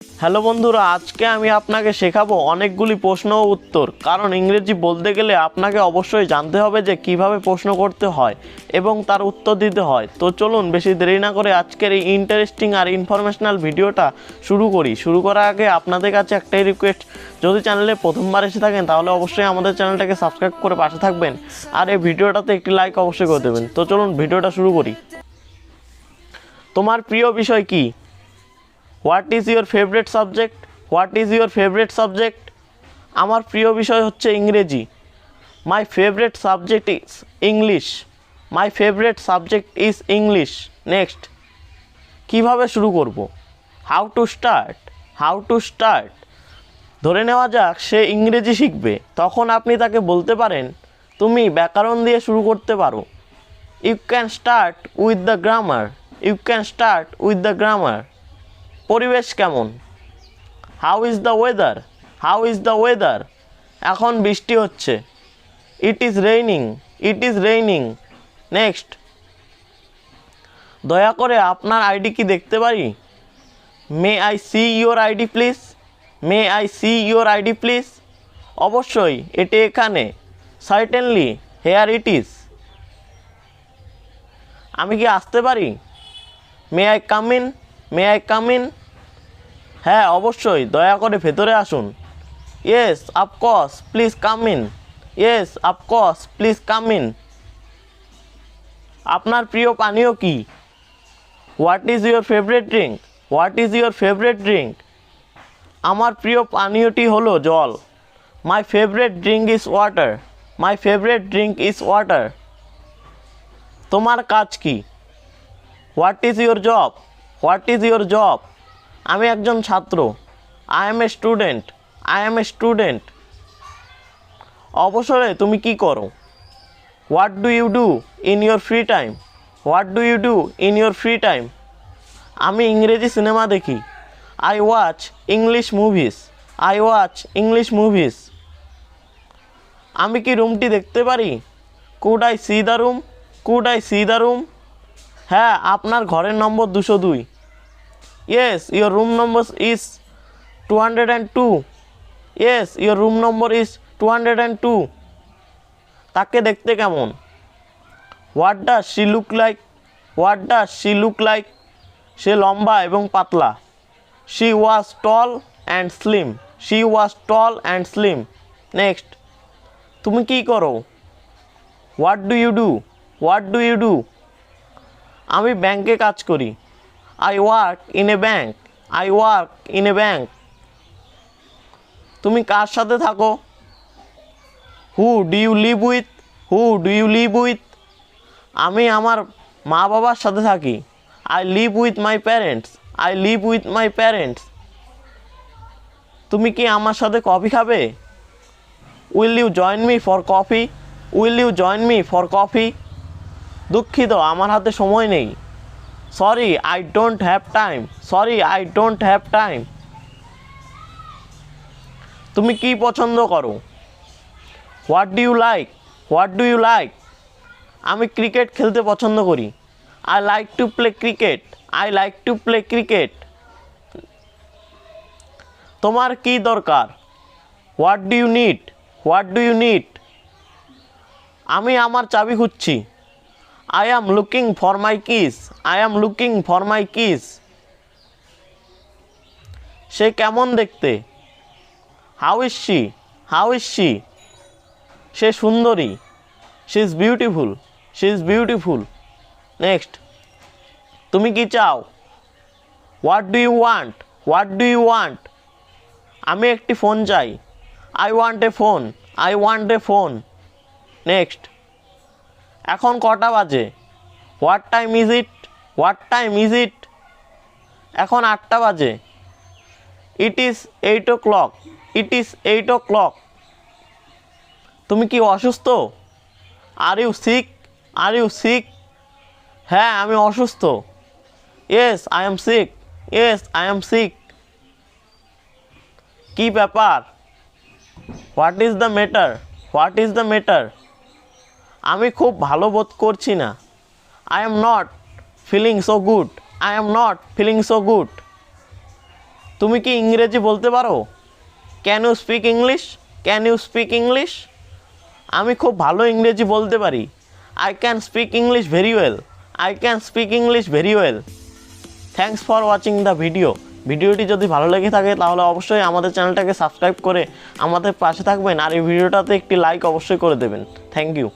Hello বন্ধুরা, আজকে আমি আপনাকে শেখাবো অনেকগুলি প্রশ্ন ও উত্তর। কারণ ইংরেজি বলতে গেলে আপনাকে অবশ্যই জানতে হবে যে কিভাবে প্রশ্ন করতে হয় এবং তার উত্তর দিতে হয়। তো চলুন বেশি দেরি না করে আজকের এই ইন্টারেস্টিং আর ইনফরমেশনাল ভিডিওটা শুরু করি। শুরু করার আগে আপনাদের কাছে একটাই রিকোয়েস্ট, যদি চ্যানেলে প্রথমবার এসে থাকেন তাহলে অবশ্যই আমাদের চ্যানেলটাকে সাবস্ক্রাইব করে পাশে থাকবেন আর এই ভিডিওটাতে একটি লাইক অবশ্যই করে দেবেন। তো চলুন ভিডিওটা শুরু করি। তোমার প্রিয় বিষয় কি? What is your favourite subject? What is your favourite subject? আমার প্রিয় বিষয় হচ্ছে ইংরেজি। My favourite subject is English. My favourite subject is English. Next, কীভাবে শুরু করব? How to start. How to start. ধরে নেওয়া যাক সে ইংরেজি শিখবে, তখন আপনি তাকে বলতে পারেন তুমি ব্যাকরণ দিয়ে শুরু করতে পারো। You can start with the grammar. You can start with the grammar. পরিবেশ কেমন? How is the weather. How is the weather. এখন বৃষ্টি হচ্ছে। It is raining. It is raining. Next, দয়া করে আপনার আইডি কি দেখতে পারি? May I see your ID please. May I see your ID please. অবশ্যই, এটি এখানে। Certainly, here it is. আমি কি আসতে পারি? May I come in. May I come in. হ্যাঁ অবশ্যই, দয়া করে ভেতরে আসুন। Yes of course, please come in. Yes of course, please come in. আপনার প্রিয় পানীয় কি? What is your favourite drink? What is your favourite drink? আমার প্রিয় পানীয়টি হলো জল। My favourite drink is water. My favourite drink is water. তোমার কাজ কি? What is your job? What is your job? আমি একজন ছাত্র। I am a student. I am a student. অবসরে তুমি কি করো? What do you do in your free time? What do you do in your free time? আমি ইংরেজি cinema দেখি। I watch English movies. I watch English movies. আমি কি রুমটি দেখতে পারি? Could I see the room? Could I see the room? হ্যাঁ, আপনার ঘরের নম্বর 202। Yes, your room number is 202. Yes, your room number is 202. তাকে দেখতে কেমন? What does she look like? What does she look like? সে লম্বা এবং পাতলা। She was tall and slim. She was tall and slim. Next, তুমি কি করো? What do you do? What do you do? আমি ব্যাংকে কাজ করি। I work in a bank. I work in a bank. তুমি কার সাথে থাকো? Who do you live with? Who do you live with? আমি আমার মা বাবার সাথে থাকি। I live with my parents. I live with my parents. তুমি কি আমার সাথে কফি খাবে? Will you join me for coffee? Will you join me for coffee? দুঃখিত, আমার হাতে সময় নেই। Sorry, I don't have time. Sorry, I don't have time. তুমি কি পছন্দ করো? What do you like? What do you like? আমি ক্রিকেট খেলতে পছন্দ করি। I like to play cricket. I like to play cricket. তোমার কি দরকার? What do you need? What do you need? আমি আমার চাবি খুঁজছি। I am looking for my keys. I am looking for my keys. সে কেমন দেখতে? How is she? How is she? সে সুন্দরী। She is beautiful. She is beautiful. Next, তুমি কি চাও? What do you want? What do you want? আমি একটি phone চাই। I want a phone. I want a phone. Next, এখন কটা বাজে? What time is it? What time is it? এখন 8টা বাজে। It is 8 o'clock. It is 8 o'clock. তুমি কি অসুস্থ? Are you sick? Are you sick? হ্যাঁ, আমি অসুস্থ। Yes, I am sick. Yes, I am sick. কি ব্যাপার? What is the matter? What is the matter? আমি খুব ভালো বোধ করছি না। I am not feeling so good. I am not feeling so good. তুমি কি ইংরেজি বলতে পারো? Can you speak English? Can you speak English? আমি খুব ভালো ইংরেজি বলতে পারি। I can speak English very well. I can speak English very well. Thanks for watching the video. ভিডিওটি যদি ভালো লেগে থাকে তাহলে অবশ্যই আমাদের চ্যানেলটাকে সাবস্ক্রাইব করে আমাদের পাশে থাকবেন, আর এই ভিডিওটাতে একটি লাইক অবশ্যই করে দেবেন। Thank you.